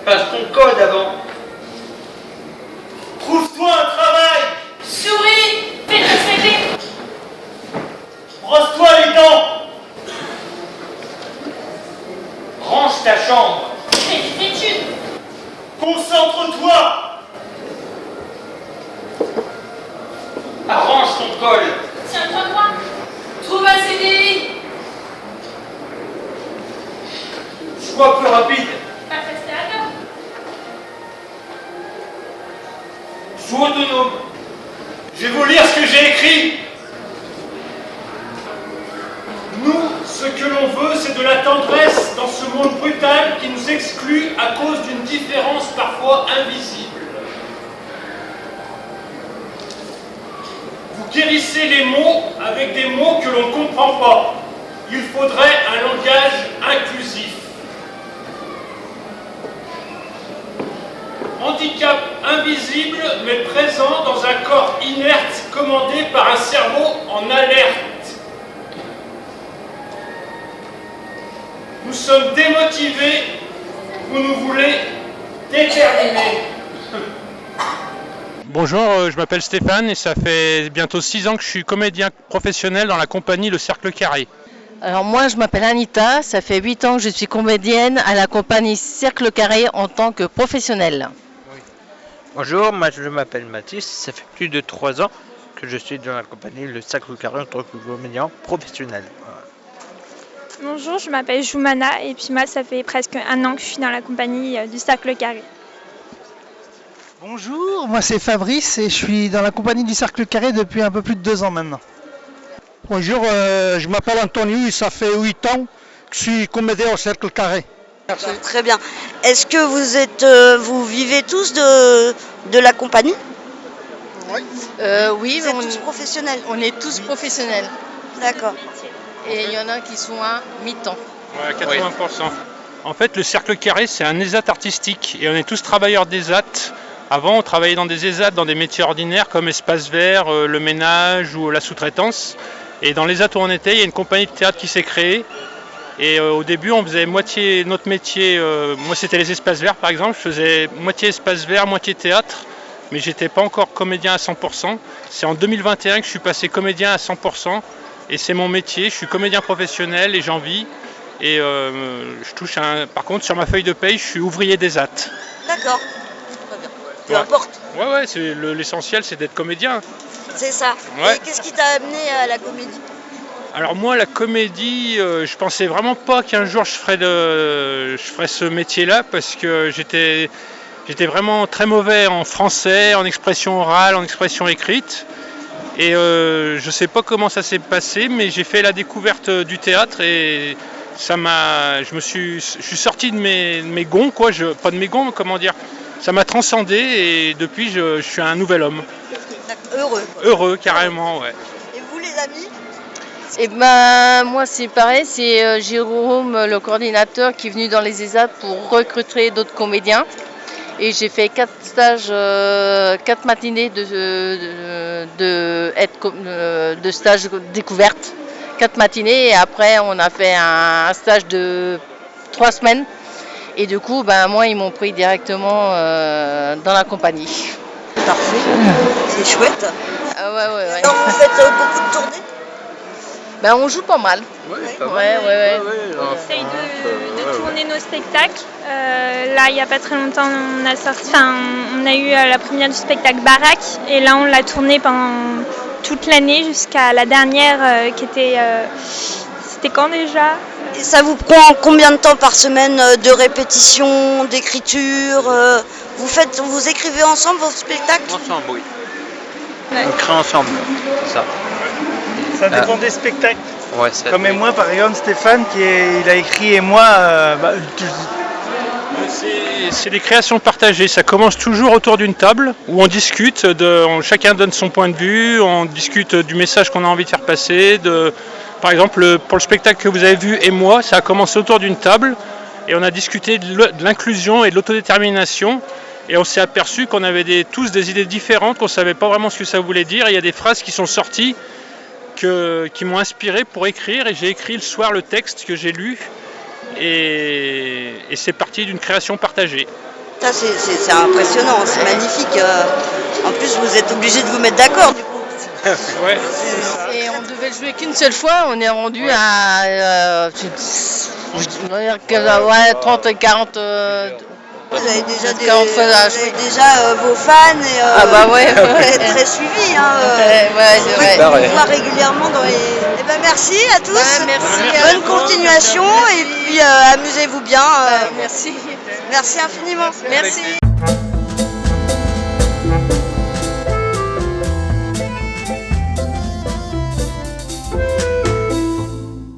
Passe ton code avant. Trouve-toi un travail. Souris, fais ton CV. Brosse-toi les dents. Range ta chambre. Fais des études. Concentre-toi. Arrange ton col. Tiens-toi droit. Trouve un CDI. Sois plus rapide. Pas prestataire. Sois autonome. Je vais vous lire ce que j'ai écrit. Nous, ce que l'on veut, c'est de la tendresse dans ce monde brutal qui nous exclut à cause d'une différence parfois invisible. Vous guérissez les mots avec des mots que l'on ne comprend pas. Il faudrait un langage inclusif. Handicap invisible mais présent dans un corps inerte commandé par un cerveau en alerte. Nous sommes démotivés, vous nous voulez déterminés. Bonjour, je m'appelle Stéphane et ça fait bientôt 6 ans que je suis comédien professionnel dans la compagnie Le Cercle Carré. Alors moi je m'appelle Anita, ça fait 8 ans que je suis comédienne à la compagnie Cercle Carré en tant que professionnelle. Bonjour, moi je m'appelle Mathis, ça fait plus de 3 ans que je suis dans la compagnie Le Cercle Carré en tant que comédien professionnel. Voilà. Bonjour, je m'appelle Joumana et puis moi ça fait presque 1 an que je suis dans la compagnie du Cercle Carré. Bonjour, moi c'est Fabrice et je suis dans la compagnie du Cercle Carré depuis un peu plus de 2 ans maintenant. Bonjour, je m'appelle Antonio et ça fait 8 ans que je suis comédien au Cercle Carré. Merci. Très bien. Est-ce que vous vivez tous de la compagnie? Oui, vous êtes tous professionnels? On est tous professionnels. D'accord. Et il y en a qui sont à mi-temps. Ouais, 80%. En fait, le Cercle Carré, c'est un ESAT artistique et on est tous travailleurs d'ESAT. Avant, on travaillait dans des ESAT, dans des métiers ordinaires comme espace vert, le ménage ou la sous-traitance. Et dans l'ESAT où on était, il y a une compagnie de théâtre qui s'est créée. Et au début, on faisait moitié notre métier. Moi, c'était les espaces verts, par exemple. Je faisais moitié espace vert, moitié théâtre. Mais j'étais pas encore comédien à 100%. C'est en 2021 que je suis passé comédien à 100%. Et c'est mon métier. Je suis comédien professionnel et j'en vis. Et je touche par contre, sur ma feuille de paye, je suis ouvrier d'ESAT. D'accord. Très bien. Peu importe. Ouais, l'essentiel, c'est d'être comédien. C'est ça. Ouais. Et qu'est-ce qui t'a amené à la comédie? Alors moi, la comédie, je pensais vraiment pas qu'un jour je ferais ce métier-là parce que j'étais vraiment très mauvais en français, en expression orale, en expression écrite. Et je sais pas comment ça s'est passé, mais j'ai fait la découverte du théâtre et je suis sorti de mes gonds, quoi. Pas de mes gonds, mais comment dire. Ça m'a transcendé et depuis je suis un nouvel homme. Heureux. Heureux, carrément, ouais. Et vous les amis? Et ben moi c'est pareil, c'est Jérôme, le coordinateur, qui est venu dans les ESAT pour recruter d'autres comédiens. Et j'ai fait 4 stages, 4 matinées de stage découverte. 4 matinées et après on a fait un stage de 3 semaines. Et du coup, moi ils m'ont pris directement dans la compagnie. Parfait, c'est chouette. Ouais. Alors vous faites beaucoup de tournées? On joue pas mal. Ouais. On essaye de tourner nos spectacles. Là, il n'y a pas très longtemps, on a eu la première du spectacle Baraque. Et là, on l'a tourné pendant toute l'année jusqu'à la dernière qui était... C'était quand déjà? Et ça vous prend combien de temps par semaine de répétition, d'écriture? Vous écrivez ensemble vos spectacles? Ensemble, oui. Ouais. On crée ensemble, c'est ça. Ça dépend des spectacles. Ouais, comme moi, par exemple, Stéphane, il a écrit et moi... C'est des créations partagées. Ça commence toujours autour d'une table où on discute, chacun donne son point de vue, on discute du message qu'on a envie de faire passer. Par exemple, pour le spectacle que vous avez vu et moi, ça a commencé autour d'une table et on a discuté de l'inclusion et de l'autodétermination. Et on s'est aperçu qu'on avait tous des idées différentes, qu'on ne savait pas vraiment ce que ça voulait dire. Et il y a des phrases qui sont sorties qui m'ont inspiré pour écrire. Et j'ai écrit le soir le texte que j'ai lu. Et c'est parti d'une création partagée. résultat, c'est impressionnant, c'est magnifique. En plus, vous êtes obligés de vous mettre d'accord, du coup. Ouais. Et on devait le jouer qu'une seule fois, on est rendu à 30 et 40. Vous avez déjà, 40 fois à jouer. Vos fans et Ah bah ouais. très suivis. Hein, ouais, c'est vrai. On vous voit régulièrement dans les... Eh ben, merci à tous. Ouais, merci. Bonne continuation et puis amusez-vous bien. Merci. Merci infiniment. Merci.